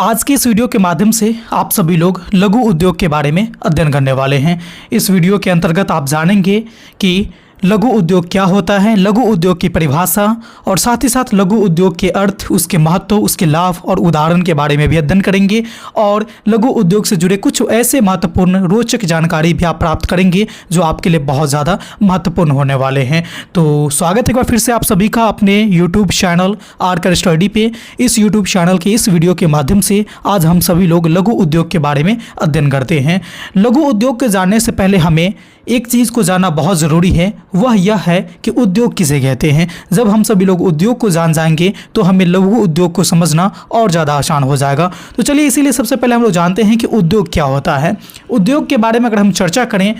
आज के इस वीडियो के माध्यम से आप सभी लोग लघु उद्योग के बारे में अध्ययन करने वाले हैं। इस वीडियो के अंतर्गत आप जानेंगे कि लघु उद्योग क्या होता है, लघु उद्योग की परिभाषा और साथ ही साथ लघु उद्योग के अर्थ, उसके महत्व, उसके लाभ और उदाहरण के बारे में भी अध्ययन करेंगे और लघु उद्योग से जुड़े कुछ ऐसे महत्वपूर्ण रोचक जानकारी भी आप प्राप्त करेंगे जो आपके लिए बहुत ज़्यादा महत्वपूर्ण होने वाले हैं। तो स्वागत है एक बार फिर से आप सभी का अपने यूट्यूब चैनल आर्कर स्टडी पे। इस यूट्यूब चैनल के इस वीडियो के माध्यम से आज हम सभी लोग लघु उद्योग के बारे में अध्ययन करते हैं। लघु उद्योग के जानने से पहले हमें एक चीज़ को जानना बहुत ज़रूरी है, वह यह है कि उद्योग किसे कहते हैं। जब हम सभी लोग उद्योग को जान जाएंगे तो हमें लघु उद्योग को समझना और ज़्यादा आसान हो जाएगा। तो चलिए इसीलिए सबसे पहले हम लोग जानते हैं कि उद्योग क्या होता है। उद्योग के बारे में अगर हम चर्चा करें,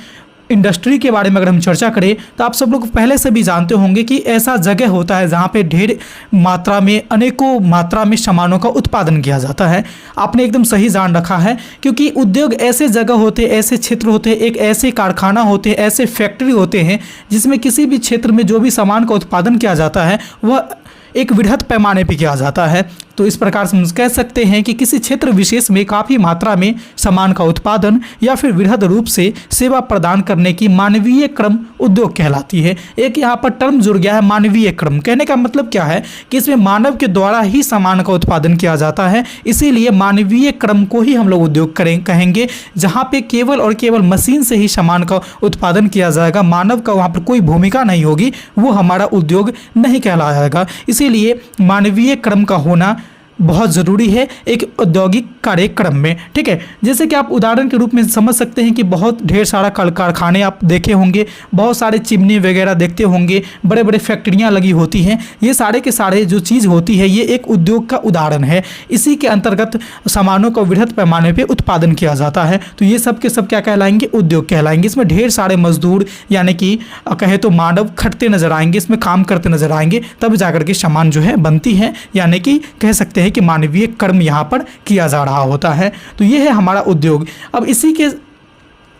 इंडस्ट्री के बारे में अगर हम चर्चा करें तो आप सब लोग पहले से भी जानते होंगे कि ऐसा जगह होता है जहाँ पे ढेर मात्रा में, अनेकों मात्रा में सामानों का उत्पादन किया जाता है। आपने एकदम सही जान रखा है, क्योंकि उद्योग ऐसे जगह होते, ऐसे क्षेत्र होते, एक ऐसे कारखाना होते, ऐसे फैक्ट्री होते हैं जिसमें किसी भी क्षेत्र में जो भी सामान का उत्पादन किया जाता है वह एक वृहद पैमाने पर किया जाता है। तो इस प्रकार से हम कह सकते हैं कि किसी क्षेत्र विशेष में काफ़ी मात्रा में सामान का उत्पादन या फिर वृहद रूप से सेवा प्रदान करने की मानवीय क्रम उद्योग कहलाती है। एक यहाँ पर टर्म जुड़ गया है, मानवीय क्रम। कहने का मतलब क्या है कि इसमें मानव के द्वारा ही सामान का उत्पादन किया जाता है, इसीलिए मानवीय क्रम को ही हम लोग उद्योग कहेंगे, जहाँ पे केवल और केवल मशीन से ही सामान का उत्पादन किया जाएगा, मानव का वहाँ पर कोई भूमिका नहीं होगी, वो हमारा उद्योग नहीं कहलाएगा। इसीलिए मानवीय क्रम का होना बहुत ज़रूरी है एक औद्योगिक कार्यक्रम में। ठीक है, जैसे कि आप उदाहरण के रूप में समझ सकते हैं कि बहुत ढेर सारा कारखाने आप देखे होंगे, बहुत सारे चिमनी वगैरह देखते होंगे, बड़े बड़े फैक्ट्रियां लगी होती हैं। ये सारे के सारे जो चीज़ होती है ये एक उद्योग का उदाहरण है। इसी के अंतर्गत सामानों का वृहद पैमाने पर उत्पादन किया जाता है। तो ये सब के सब क्या कहलाएंगे? उद्योग कहलाएंगे। इसमें ढेर सारे मजदूर यानी कि कहे तो मानव खटते नजर आएंगे, इसमें काम करते नजर आएंगे, तब जाकर के सामान जो है बनती है, यानी कि कह सकते हैं कि मानवीय कर्म यहाँ पर किया जा रहा होता है। तो ये है हमारा उद्योग। अब इसी के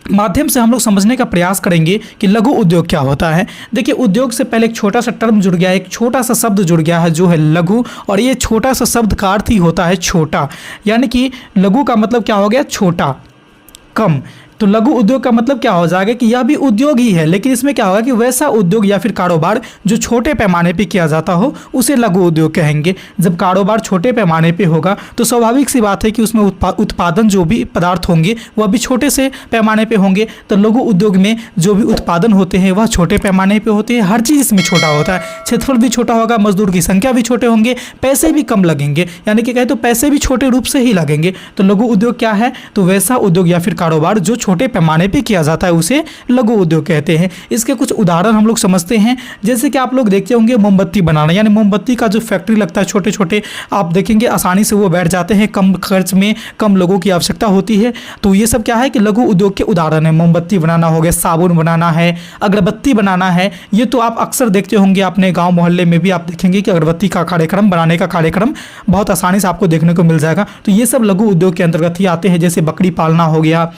माध्यम से हम लोग समझने का प्रयास करेंगे कि लघु उद्योग क्या होता है। देखिए, उद्योग से पहले एक छोटा सा टर्म जुड़ गया है, एक छोटा सा शब्द जुड़ गया है जो है लघु, और ये छोटा सा शब्द का अर्थ ही होता है छोटा, यानी कि लघु का मतलब क्या हो गया? छोटा, कम। तो लघु उद्योग का मतलब क्या हो जाएगा कि यह भी उद्योग ही है, लेकिन इसमें क्या होगा कि वैसा उद्योग या फिर कारोबार जो छोटे पैमाने पे किया जाता हो उसे लघु उद्योग कहेंगे। जब कारोबार छोटे पैमाने पे होगा तो स्वाभाविक सी बात है कि उसमें उत्पादन जो भी पदार्थ होंगे वह भी छोटे से पैमाने पे होंगे। तो लघु उद्योग में जो भी उत्पादन होते हैं वह छोटे पैमाने पे होते हैं, हर चीज़ इसमें छोटा होता है, क्षेत्रफल भी छोटा होगा, मजदूर की संख्या भी छोटे होंगे, पैसे भी कम लगेंगे, यानी कि कहे तो पैसे भी छोटे रूप से ही लगेंगे। तो लघु उद्योग क्या है? तो वैसा उद्योग या फिर कारोबार जो छोटे पैमाने पे किया जाता है उसे लघु उद्योग कहते हैं। इसके कुछ उदाहरण हम लोग समझते हैं, जैसे कि आप लोग देखते होंगे मोमबत्ती बनाना, यानी मोमबत्ती का जो फैक्ट्री लगता है, छोटे छोटे आप देखेंगे आसानी से वो बैठ जाते हैं, कम खर्च में कम लोगों की आवश्यकता होती है। तो ये सब क्या है कि लघु उद्योग के उदाहरण है। मोमबत्ती बनाना हो गया, साबुन बनाना है, अगरबत्ती बनाना है, ये तो आप अक्सर देखते होंगे, अपने गाँव मोहल्ले में भी आप देखेंगे कि अगरबत्ती का कार्यक्रम बनाने का कार्यक्रम बहुत आसानी से आपको देखने को मिल जाएगा। तो ये सब लघु उद्योग के अंतर्गत ही आते हैं। जैसे बकरी पालना हो गया,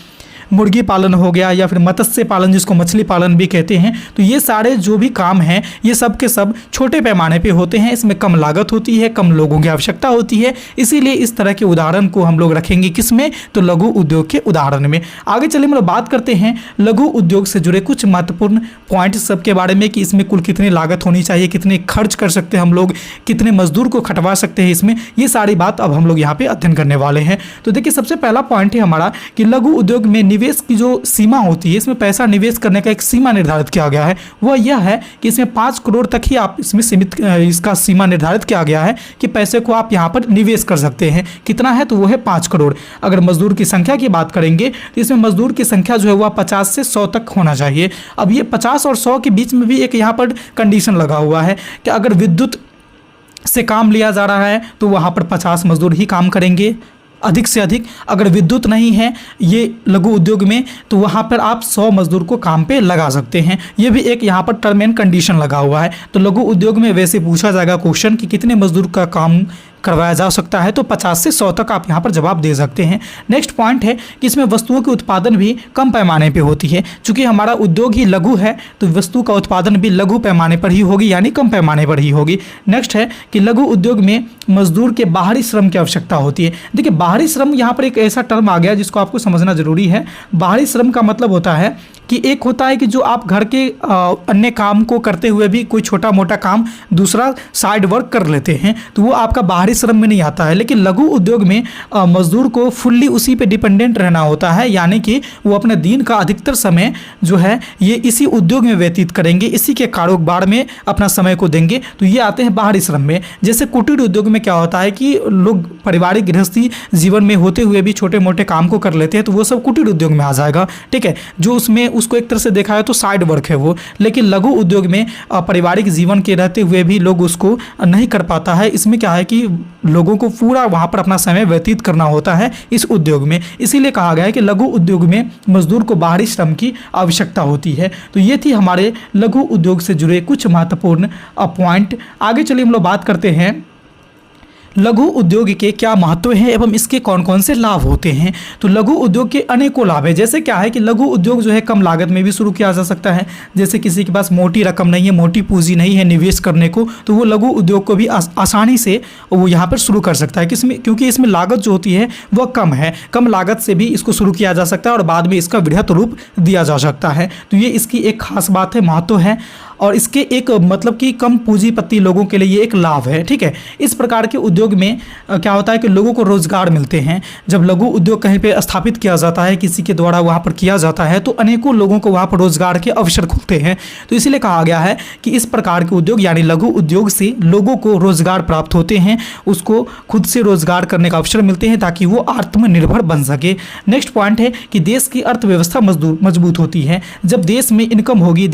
मुर्गी पालन हो गया, या फिर मत्स्य पालन जिसको मछली पालन भी कहते हैं। तो ये सारे जो भी काम हैं ये सब के सब छोटे पैमाने पे होते हैं, इसमें कम लागत होती है, कम लोगों की आवश्यकता होती है, इसीलिए इस तरह के उदाहरण को हम लोग रखेंगे किसमें? तो लघु उद्योग के उदाहरण में। आगे चलिए हम लोग बात करते हैं लघु उद्योग से जुड़े कुछ महत्वपूर्ण पॉइंट सबके बारे में कि इसमें कुल कितनी लागत होनी चाहिए, कितने खर्च कर सकते हैं हम लोग, कितने मजदूर को खटवा सकते हैं इसमें, ये सारी बात अब हम लोग यहाँ पे अध्ययन करने वाले हैं। तो देखिए, सबसे पहला पॉइंट है हमारा कि लघु उद्योग में निवेश की जो सीमा होती है, इसमें पैसा निवेश करने का एक सीमा निर्धारित किया गया है। वह यह है कि इसमें 5 करोड़ तक ही आप इसमें सीमित, इसका सीमा निर्धारित किया गया है कि पैसे को आप यहाँ पर निवेश कर सकते हैं। कितना है? तो वो है 5 करोड़। अगर मजदूर की संख्या की बात करेंगे तो इसमें मजदूर की संख्या जो है वह 50 से 100 तक होना चाहिए। अब ये 50 और 100 के बीच में भी एक यहाँ पर कंडीशन लगा हुआ है कि अगर विद्युत से काम लिया जा रहा है तो वहाँ पर 50 मजदूर ही काम करेंगे, अधिक से अधिक। अगर विद्युत नहीं है ये लघु उद्योग में तो वहाँ पर आप 100 मजदूर को काम पे लगा सकते हैं। ये भी एक यहाँ पर टर्म एंड कंडीशन लगा हुआ है। तो लघु उद्योग में वैसे पूछा जाएगा क्वेश्चन कि कितने मजदूर का काम करवाया जा सकता है, तो 50 से 100 तक आप यहाँ पर जवाब दे सकते हैं। नेक्स्ट पॉइंट है कि इसमें वस्तुओं के उत्पादन भी कम पैमाने पे होती है। चूँकि हमारा उद्योग ही लघु है तो वस्तु का उत्पादन भी लघु पैमाने पर ही होगी, यानी कम पैमाने पर ही होगी। नेक्स्ट है कि लघु उद्योग में मजदूर के बाहरी श्रम की आवश्यकता होती है। देखिए बाहरी श्रम यहाँ पर एक ऐसा टर्म आ गया जिसको आपको समझना जरूरी है। बाहरी श्रम का मतलब होता है कि एक होता है कि जो आप घर के अन्य काम को करते हुए भी कोई छोटा मोटा काम दूसरा साइड वर्क कर लेते हैं, तो वो आपका बाहरी श्रम में नहीं आता है। लेकिन लघु उद्योग में मजदूर को फुल्ली उसी पे डिपेंडेंट रहना होता है, यानी कि वो अपने दिन का अधिकतर समय जो है ये इसी उद्योग में व्यतीत करेंगे, इसी के कारोबार में अपना समय को देंगे। तो ये आते हैं बाहरी श्रम में। जैसे कुटीर उद्योग में क्या होता है कि लोग पारिवारिक गृहस्थी जीवन में होते हुए भी छोटे मोटे काम को कर लेते हैं, तो वो सब कुटीर उद्योग में आ जाएगा। ठीक है, जो उसमें उसको एक तरह से देखा है तो साइड वर्क है वो। लेकिन लघु उद्योग में पारिवारिक जीवन के रहते हुए भी लोग उसको नहीं कर पाता है। इसमें क्या है कि लोगों को पूरा वहाँ पर अपना समय व्यतीत करना होता है इस उद्योग में। इसीलिए कहा गया है कि लघु उद्योग में मजदूर को बाहरी श्रम की आवश्यकता होती है। तो ये थी हमारे लघु उद्योग से जुड़े कुछ महत्वपूर्ण पॉइंट। आगे चलिए हम लोग बात करते हैं लघु उद्योग के क्या महत्व है एवं इसके कौन कौन से लाभ होते हैं। तो लघु उद्योग के अनेकों लाभ है। जैसे क्या है कि लघु उद्योग जो है कम लागत में भी शुरू किया जा सकता है। जैसे किसी के पास मोटी रकम नहीं है, मोटी पूंजी नहीं है निवेश करने को, तो वो लघु उद्योग को भी आसानी से वो यहाँ पर शुरू कर सकता है। क्योंकि इसमें लागत जो होती है वह कम है। कम लागत से भी इसको शुरू किया जा सकता है और बाद में इसका वृहत रूप दिया जा सकता है। तो ये इसकी एक खास बात है, महत्व है। और इसके एक मतलब कि कम पूंजीपति लोगों के लिए ये एक लाभ है। ठीक है, इस प्रकार के उद्योग में क्या होता है कि लोगों को रोजगार मिलते हैं। जब लघु उद्योग कहीं पे स्थापित किया जाता है, किसी के द्वारा वहाँ पर किया जाता है, तो अनेकों लोगों को वहाँ पर रोजगार के अवसर खुलते हैं। तो इसीलिए कहा गया है कि इस प्रकार के उद्योग यानी लघु उद्योग से लोगों को रोजगार प्राप्त होते हैं, उसको खुद से रोजगार करने का अवसर मिलते हैं ताकि वो आत्मनिर्भर बन सके। नेक्स्ट पॉइंट है कि देश की अर्थव्यवस्था मजबूत होती है। जब देश में इनकम होगी,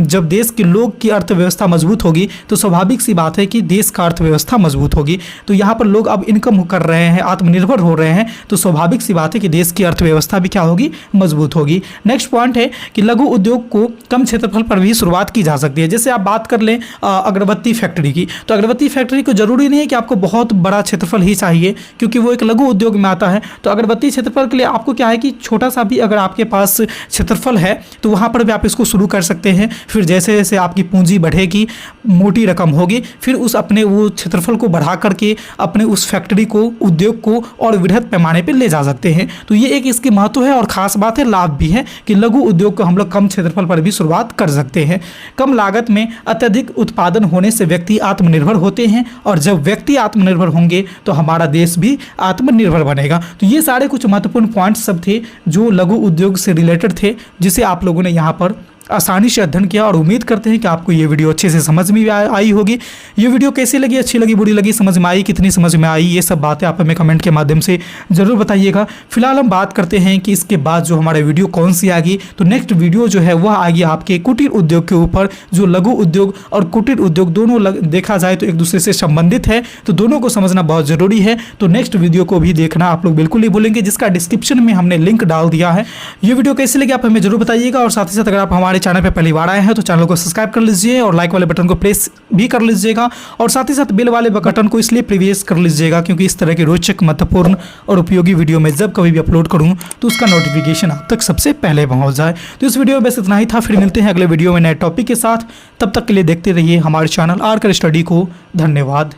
जब देश के लोग की अर्थव्यवस्था मजबूत होगी, तो स्वाभाविक सी बात है कि देश का अर्थव्यवस्था मजबूत होगी। तो यहाँ पर लोग अब इनकम कर रहे हैं, आत्मनिर्भर हो रहे हैं, तो स्वाभाविक सी बात है कि देश की अर्थव्यवस्था भी क्या होगी, मजबूत होगी। नेक्स्ट पॉइंट है कि लघु उद्योग को कम क्षेत्रफल पर भी शुरुआत की जा सकती है। जैसे आप बात कर लें अगरबत्ती फैक्ट्री की, तो अगरबत्ती फैक्ट्री को जरूरी नहीं है कि आपको बहुत बड़ा क्षेत्रफल ही चाहिए, क्योंकि वो एक लघु उद्योग में आता है। तो अगरबत्ती क्षेत्रफल के लिए आपको क्या है कि छोटा सा भी अगर आपके पास क्षेत्रफल है तो वहाँ पर भी आप इसको शुरू कर सकते हैं। फिर जैसे जैसे आपकी पूंजी बढ़ेगी, मोटी रकम होगी, फिर उस अपने वो क्षेत्रफल को बढ़ा करके अपने उस फैक्ट्री को, उद्योग को और वृहद पैमाने पर ले जा सकते हैं। तो ये एक इसकी महत्व है और ख़ास बात है, लाभ भी है कि लघु उद्योग को हम लोग कम क्षेत्रफल पर भी शुरुआत कर सकते हैं। कम लागत में अत्यधिक उत्पादन होने से व्यक्ति आत्मनिर्भर होते हैं, और जब व्यक्ति आत्मनिर्भर होंगे तो हमारा देश भी आत्मनिर्भर बनेगा। तो ये सारे कुछ महत्वपूर्ण पॉइंट्स सब थे जो लघु उद्योग से रिलेटेड थे, जिसे आप लोगों ने यहाँ पर आसानी से अध्ययन किया। और उम्मीद करते हैं कि आपको ये वीडियो अच्छे से समझ में आई होगी। ये वीडियो कैसी लगी, अच्छी लगी, बुरी लगी, समझ में आई, कितनी समझ में आई, ये सब बातें आप हमें कमेंट के माध्यम से ज़रूर बताइएगा। फिलहाल हम बात करते हैं कि इसके बाद जो हमारे वीडियो कौन सी आएगी। तो नेक्स्ट वीडियो जो है वह आएगी आपके कुटीर उद्योग के ऊपर, जो लघु उद्योग और कुटीर उद्योग दोनों देखा जाए तो एक दूसरे से संबंधित है, तो दोनों को समझना बहुत ज़रूरी है। तो नेक्स्ट वीडियो को भी देखना आप लोग बिल्कुल नहीं भूलेंगे, जिसका डिस्क्रिप्शन में हमने लिंक डाल दिया है। ये वीडियो कैसी लगी आप हमें जरूर बताइएगा। और साथ ही साथ अगर आप हमारे चैनल पर पहली बार आए हैं तो चैनल को सब्सक्राइब कर लीजिए और लाइक वाले बटन को प्रेस भी कर लीजिएगा। और साथ ही साथ बेल वाले बटन को इसलिए प्रेस कर लीजिएगा क्योंकि इस तरह के रोचक, महत्वपूर्ण और उपयोगी वीडियो में जब कभी भी अपलोड करूं तो उसका नोटिफिकेशन आप तक सबसे पहले पहुंच जाए। तो इस वीडियो में बस इतना ही था। फिर मिलते हैं अगले वीडियो में नए टॉपिक के साथ। तब तक के लिए देखते रहिए हमारे चैनल आरकर स्टडी को। धन्यवाद।